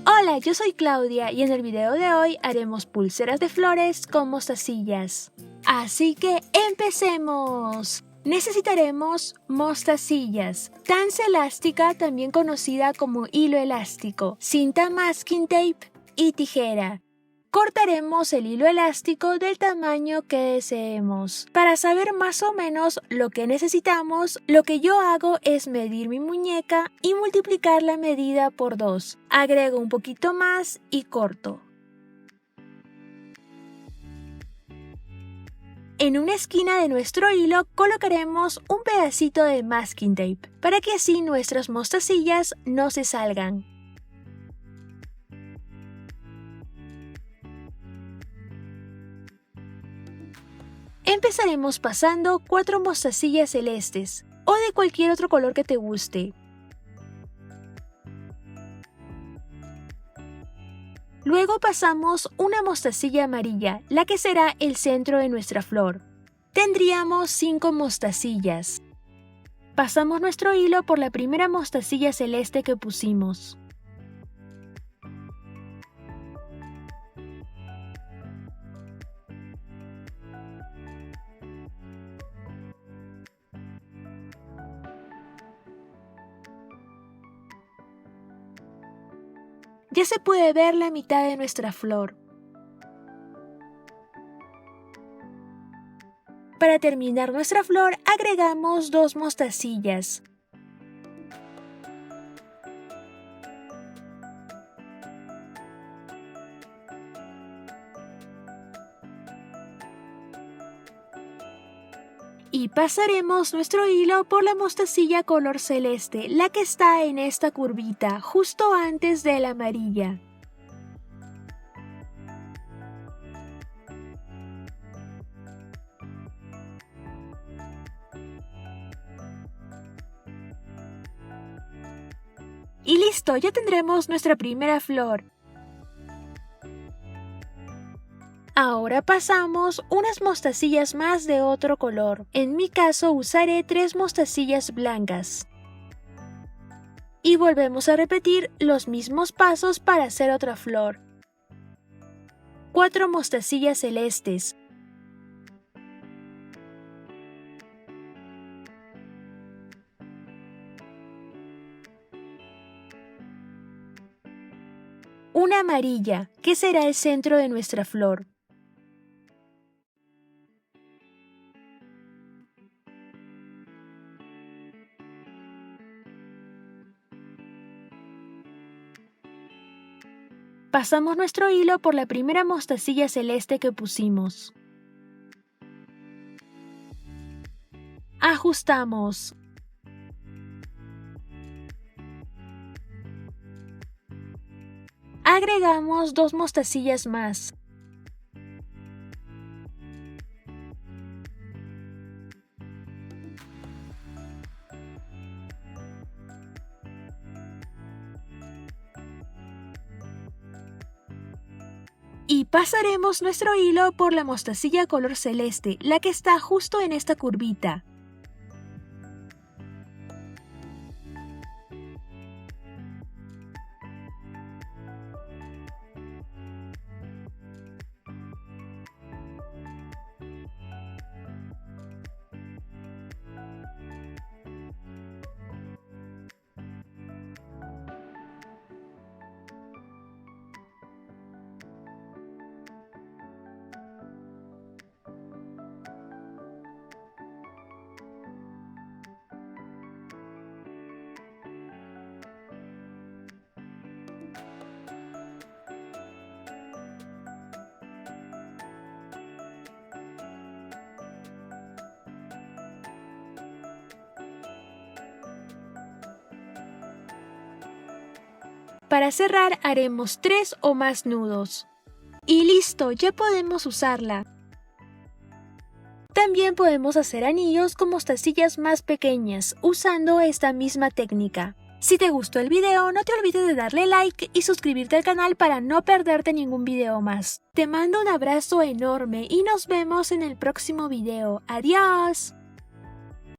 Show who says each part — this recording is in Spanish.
Speaker 1: Hola, yo soy Claudia y en el video de hoy haremos pulseras de flores con mostacillas. Así que ¡empecemos! Necesitaremos mostacillas, tanza elástica también conocida como hilo elástico, cinta masking tape y tijera. Cortaremos el hilo elástico del tamaño que deseemos. Para saber más o menos lo que necesitamos, lo que yo hago es medir mi muñeca y multiplicar la medida por 2. Agrego un poquito más y corto. En una esquina de nuestro hilo colocaremos un pedacito de masking tape, para que así nuestras mostacillas no se salgan. Empezaremos pasando 4 mostacillas celestes, o de cualquier otro color que te guste. Luego pasamos una mostacilla amarilla, la que será el centro de nuestra flor. Tendríamos 5 mostacillas. Pasamos nuestro hilo por la primera mostacilla celeste que pusimos. Ya se puede ver la mitad de nuestra flor. Para terminar nuestra flor agregamos 2 mostacillas. Y pasaremos nuestro hilo por la mostacilla color celeste, la que está en esta curvita, justo antes de la amarilla. Y listo, ya tendremos nuestra primera flor. Ahora pasamos unas mostacillas más de otro color. En mi caso usaré 3 mostacillas blancas. Y volvemos a repetir los mismos pasos para hacer otra flor. 4 mostacillas celestes. Una amarilla, que será el centro de nuestra flor. Pasamos nuestro hilo por la primera mostacilla celeste que pusimos. Ajustamos. Agregamos 2 mostacillas más. Y pasaremos nuestro hilo por la mostacilla color celeste, la que está justo en esta curvita. Para cerrar haremos 3 o más nudos. Y listo, ya podemos usarla. También podemos hacer anillos con mostacillas más pequeñas, usando esta misma técnica. Si te gustó el video, no te olvides de darle like y suscribirte al canal para no perderte ningún video más. Te mando un abrazo enorme y nos vemos en el próximo video. ¡Adiós!